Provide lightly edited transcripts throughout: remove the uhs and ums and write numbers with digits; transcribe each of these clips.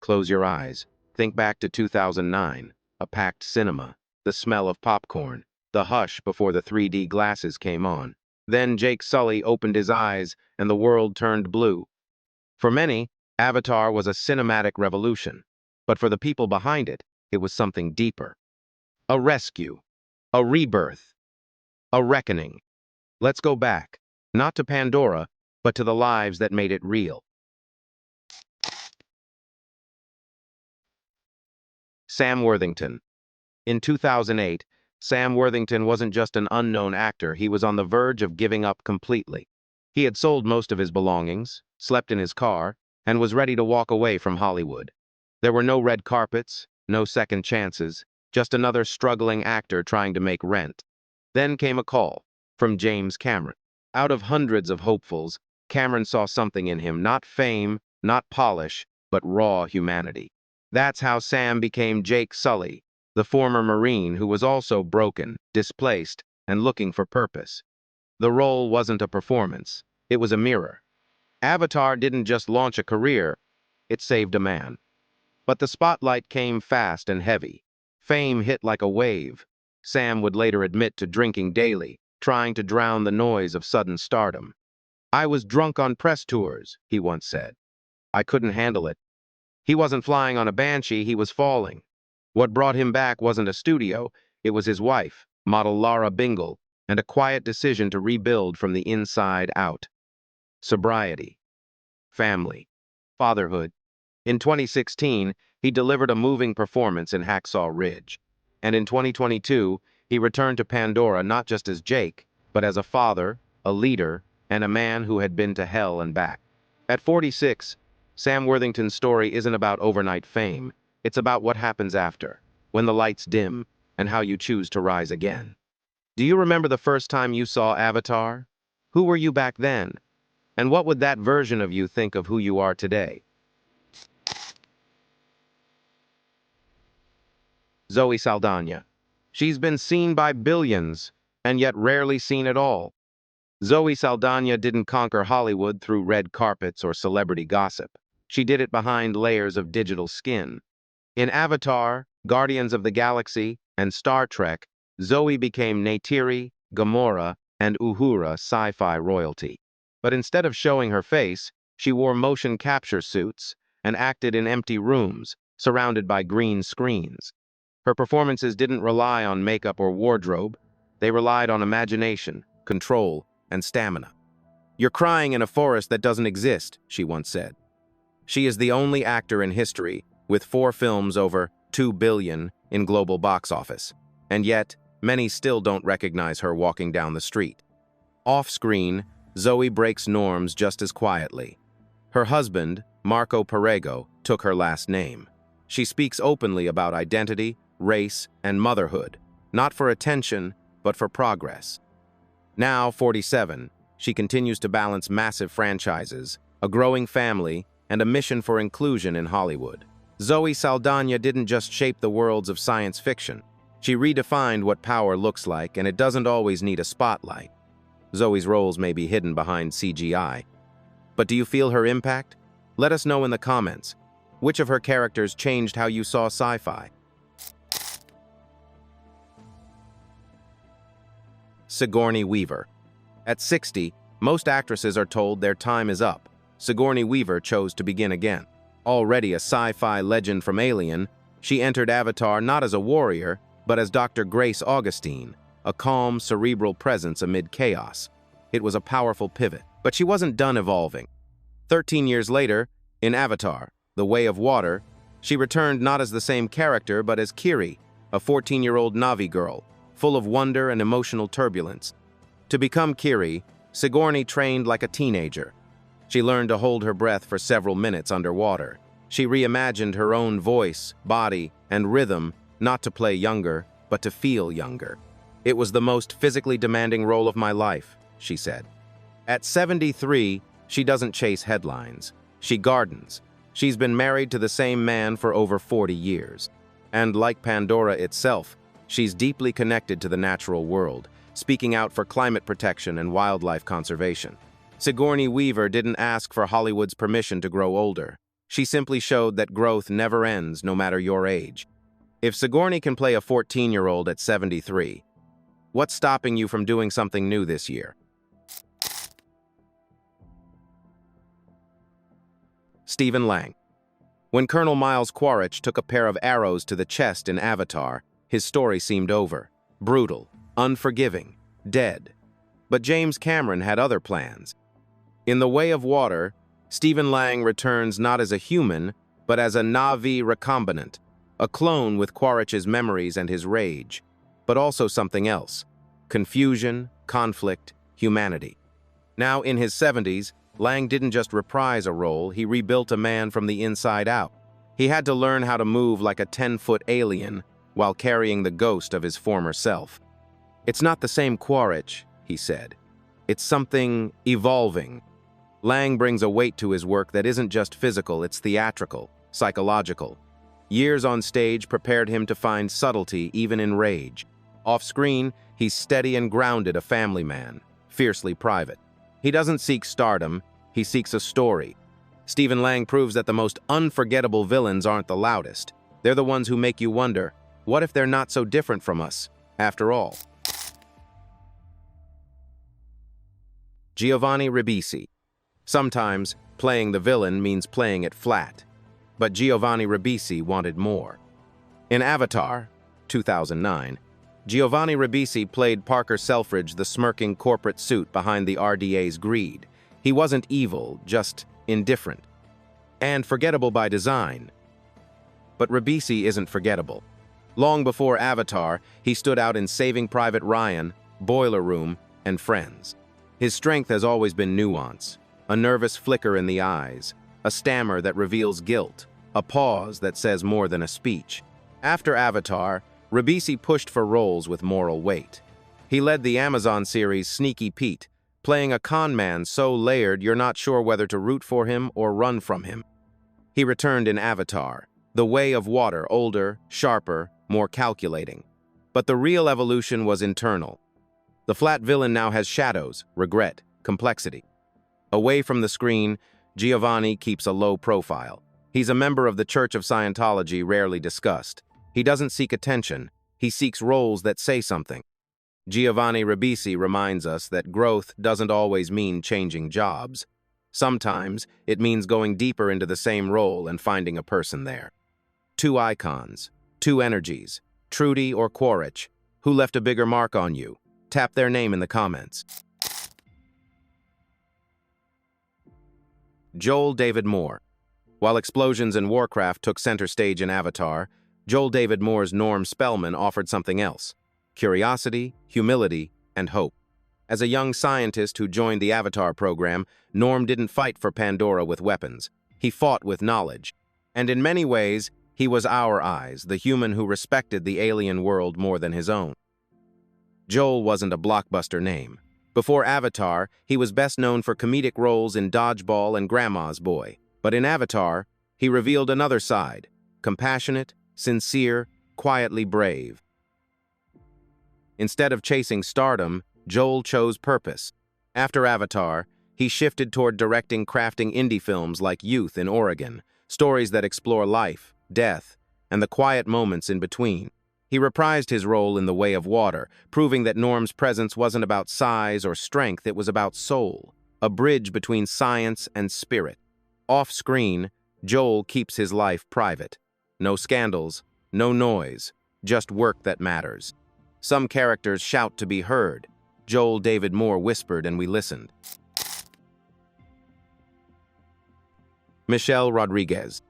Close your eyes. Think back to 2009, a packed cinema, the smell of popcorn, the hush before the 3D glasses came on. Then Jake Sully opened his eyes and the world turned blue. For many, Avatar was a cinematic revolution, but for the people behind it, it was something deeper. A rescue, a rebirth, a reckoning. Let's go back, not to Pandora, but to the lives that made it real. Sam Worthington. In 2008, Sam Worthington wasn't just an unknown actor, he was on the verge of giving up completely. He had sold most of his belongings, slept in his car, and was ready to walk away from Hollywood. There were no red carpets, no second chances, just another struggling actor trying to make rent. Then came a call from James Cameron. Out of hundreds of hopefuls, Cameron saw something in him, not fame, not polish, but raw humanity. That's how Sam became Jake Sully, the former Marine who was also broken, displaced, and looking for purpose. The role wasn't a performance, it was a mirror. Avatar didn't just launch a career, it saved a man. But the spotlight came fast and heavy. Fame hit like a wave. Sam would later admit to drinking daily, trying to drown the noise of sudden stardom. "I was drunk on press tours," he once said. "I couldn't handle it." He wasn't flying on a banshee, he was falling. What brought him back wasn't a studio, it was his wife, model Laura Bingle, and a quiet decision to rebuild from the inside out. Sobriety, family, fatherhood. In 2016, he delivered a moving performance in Hacksaw Ridge. And in 2022, he returned to Pandora not just as Jake, but as a father, a leader, and a man who had been to hell and back. At 46, Sam Worthington's story isn't about overnight fame. It's about what happens after, when the lights dim, and how you choose to rise again. Do you remember the first time you saw Avatar? Who were you back then? And what would that version of you think of who you are today? Zoe Saldana. She's been seen by billions, and yet rarely seen at all. Zoe Saldana didn't conquer Hollywood through red carpets or celebrity gossip. She did it behind layers of digital skin. In Avatar, Guardians of the Galaxy, and Star Trek, Zoe became Neytiri, Gamora, and Uhura sci-fi royalty. But instead of showing her face, she wore motion capture suits and acted in empty rooms, surrounded by green screens. Her performances didn't rely on makeup or wardrobe. They relied on imagination, control, and stamina. "You're crying in a forest that doesn't exist," she once said. She is the only actor in history with 4 films over $2 billion in global box office. And yet, many still don't recognize her walking down the street. Off-screen, Zoe breaks norms just as quietly. Her husband, Marco Perego, took her last name. She speaks openly about identity, race, and motherhood, not for attention, but for progress. Now, 47, she continues to balance massive franchises, a growing family, and a mission for inclusion in Hollywood. Zoe Saldana didn't just shape the worlds of science fiction. She redefined what power looks like, and it doesn't always need a spotlight. Zoe's roles may be hidden behind CGI. But do you feel her impact? Let us know in the comments. Which of her characters changed how you saw sci-fi? Sigourney Weaver. At 60, most actresses are told their time is up. Sigourney Weaver chose to begin again. Already a sci-fi legend from Alien, she entered Avatar not as a warrior, but as Dr. Grace Augustine, a calm, cerebral presence amid chaos. It was a powerful pivot, but she wasn't done evolving. 13 years later, in Avatar, The Way of Water, she returned not as the same character, but as Kiri, a 14-year-old Na'vi girl, full of wonder and emotional turbulence. To become Kiri, Sigourney trained like a teenager. She learned to hold her breath for several minutes underwater. She reimagined her own voice, body, and rhythm, not to play younger, but to feel younger. "It was the most physically demanding role of my life," she said. At 73, she doesn't chase headlines. She gardens. She's been married to the same man for over 40 years. And like Pandora itself, she's deeply connected to the natural world, speaking out for climate protection and wildlife conservation. Sigourney Weaver didn't ask for Hollywood's permission to grow older. She simply showed that growth never ends, no matter your age. If Sigourney can play a 14-year-old at 73, what's stopping you from doing something new this year? Stephen Lang. When Colonel Miles Quaritch took a pair of arrows to the chest in Avatar, his story seemed over. Brutal, unforgiving, dead. But James Cameron had other plans. In The Way of Water, Stephen Lang returns not as a human, but as a Na'vi recombinant, a clone with Quaritch's memories and his rage, but also something else: confusion, conflict, humanity. Now, in his 70s, Lang didn't just reprise a role, he rebuilt a man from the inside out. He had to learn how to move like a 10-foot alien while carrying the ghost of his former self. "It's not the same Quaritch," he said. "It's something evolving." Lang brings a weight to his work that isn't just physical, it's theatrical, psychological. Years on stage prepared him to find subtlety even in rage. Off-screen, he's steady and grounded, a family man, fiercely private. He doesn't seek stardom, he seeks a story. Stephen Lang proves that the most unforgettable villains aren't the loudest. They're the ones who make you wonder, what if they're not so different from us, after all? Giovanni Ribisi. Sometimes, playing the villain means playing it flat. But Giovanni Ribisi wanted more. In Avatar, 2009, Giovanni Ribisi played Parker Selfridge, the smirking corporate suit behind the RDA's greed. He wasn't evil, just indifferent. And forgettable by design. But Ribisi isn't forgettable. Long before Avatar, he stood out in Saving Private Ryan, Boiler Room, and Friends. His strength has always been nuance, a nervous flicker in the eyes, a stammer that reveals guilt, a pause that says more than a speech. After Avatar, Ribisi pushed for roles with moral weight. He led the Amazon series Sneaky Pete, playing a con man so layered you're not sure whether to root for him or run from him. He returned in Avatar, The Way of Water, older, sharper, more calculating. But the real evolution was internal. The flat villain now has shadows, regret, complexity. Away from the screen, Giovanni keeps a low profile. He's a member of the Church of Scientology, rarely discussed. He doesn't seek attention, he seeks roles that say something. Giovanni Ribisi reminds us that growth doesn't always mean changing jobs. Sometimes it means going deeper into the same role and finding a person there. Two icons, two energies, Trudy or Quaritch. Who left a bigger mark on you? Tap their name in the comments. Joel David Moore. While explosions in Warcraft took center stage in Avatar, Joel David Moore's Norm Spellman offered something else: curiosity, humility, and hope. As a young scientist who joined the Avatar program, Norm didn't fight for Pandora with weapons. He fought with knowledge. And in many ways, he was our eyes, the human who respected the alien world more than his own. Joel wasn't a blockbuster name. Before Avatar, he was best known for comedic roles in Dodgeball and Grandma's Boy. But in Avatar, he revealed another side: compassionate, sincere, quietly brave. Instead of chasing stardom, Joel chose purpose. After Avatar, he shifted toward directing, crafting indie films like Youth in Oregon, stories that explore life, death, and the quiet moments in between. He reprised his role in The Way of Water, proving that Norm's presence wasn't about size or strength, it was about soul, a bridge between science and spirit. Off-screen, Joel keeps his life private. No scandals, no noise, just work that matters. Some characters shout to be heard. Joel David Moore whispered and we listened. Michelle Rodriguez.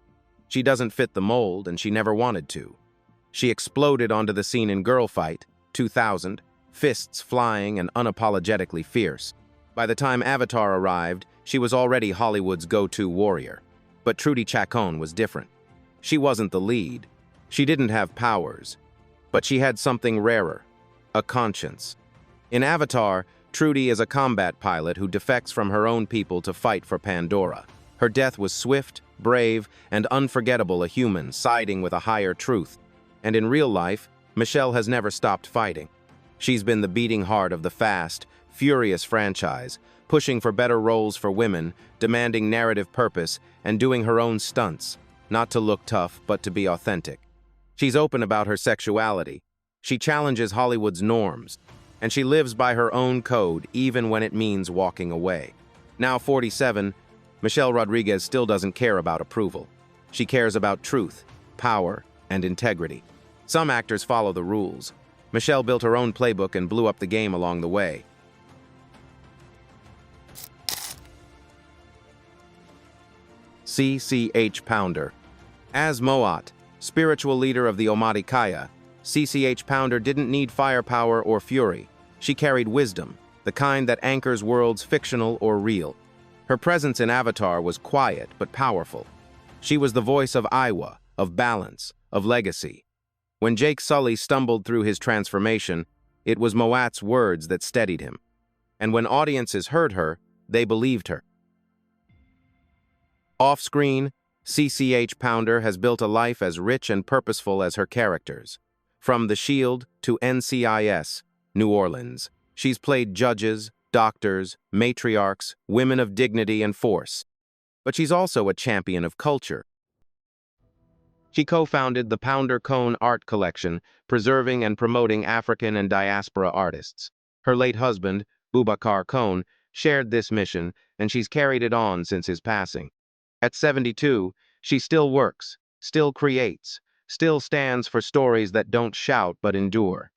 She doesn't fit the mold and she never wanted to. She exploded onto the scene in Girl Fight, 2000, fists flying and unapologetically fierce. By the time Avatar arrived, she was already Hollywood's go-to warrior. But Trudy Chacon was different. She wasn't the lead. She didn't have powers. But she had something rarer: a conscience. In Avatar, Trudy is a combat pilot who defects from her own people to fight for Pandora. Her death was swift, brave, and unforgettable, a human siding with a higher truth. And in real life, Michelle has never stopped fighting. She's been the beating heart of the fast, furious franchise, pushing for better roles for women, demanding narrative purpose, and doing her own stunts, not to look tough, but to be authentic. She's open about her sexuality. She challenges Hollywood's norms, and she lives by her own code even when it means walking away. Now 47, Michelle Rodriguez still doesn't care about approval. She cares about truth, power, and integrity. Some actors follow the rules. Michelle built her own playbook and blew up the game along the way. CCH Pounder. As Moat, spiritual leader of the Omaticaya, CCH Pounder didn't need firepower or fury. She carried wisdom, the kind that anchors worlds fictional or real. Her presence in Avatar was quiet but powerful. She was the voice of Iowa, of balance, of legacy. When Jake Sully stumbled through his transformation, it was Moat's words that steadied him. And when audiences heard her, they believed her. Off-screen, CCH Pounder has built a life as rich and purposeful as her characters. From The Shield to NCIS, New Orleans, she's played judges, doctors, matriarchs, women of dignity and force. But she's also a champion of culture. She co-founded the Pounder Cone Art Collection, preserving and promoting African and diaspora artists. Her late husband, Boubacar Cone, shared this mission, and she's carried it on since his passing. At 72, she still works, still creates, still stands for stories that don't shout but endure.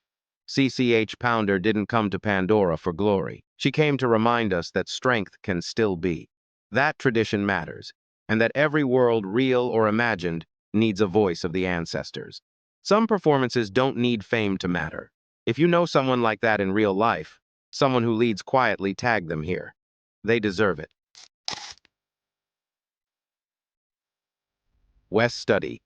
CCH Pounder didn't come to Pandora for glory. She came to remind us that strength can still be. That tradition matters, and that every world, real or imagined, needs a voice of the ancestors. Some performances don't need fame to matter. If you know someone like that in real life, someone who leads quietly, tag them here. They deserve it. Wes Studi.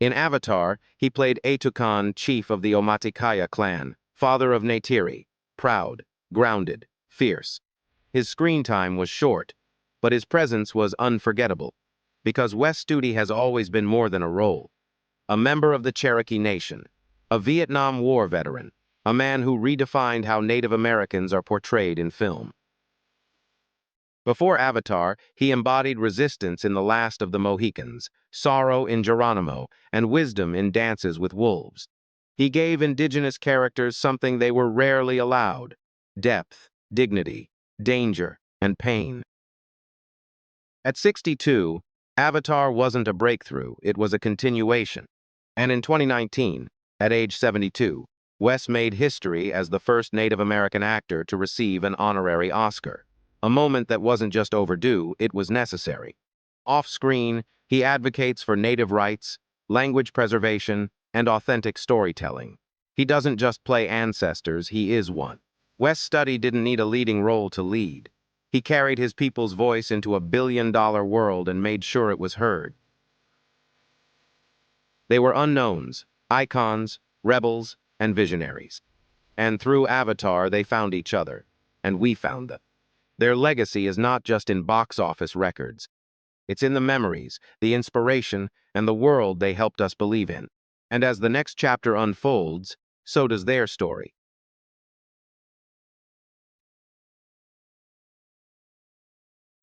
In Avatar, he played Atukan, chief of the Omaticaya clan, father of Neytiri, proud, grounded, fierce. His screen time was short, but his presence was unforgettable, because Wes Studi has always been more than a role. A member of the Cherokee Nation, a Vietnam War veteran, a man who redefined how Native Americans are portrayed in film. Before Avatar, he embodied resistance in The Last of the Mohicans, sorrow in Geronimo, and wisdom in Dances with Wolves. He gave indigenous characters something they were rarely allowed: depth, dignity, danger, and pain. At 62, Avatar wasn't a breakthrough, it was a continuation. And in 2019, at age 72, Wes made history as the first Native American actor to receive an honorary Oscar. A moment that wasn't just overdue, it was necessary. Off-screen, he advocates for Native rights, language preservation, and authentic storytelling. He doesn't just play ancestors, he is one. Wes Studi didn't need a leading role to lead. He carried his people's voice into a billion-dollar world and made sure it was heard. They were unknowns, icons, rebels, and visionaries. And through Avatar, they found each other, and we found them. Their legacy is not just in box office records. It's in the memories, the inspiration, and the world they helped us believe in. And as the next chapter unfolds, so does their story.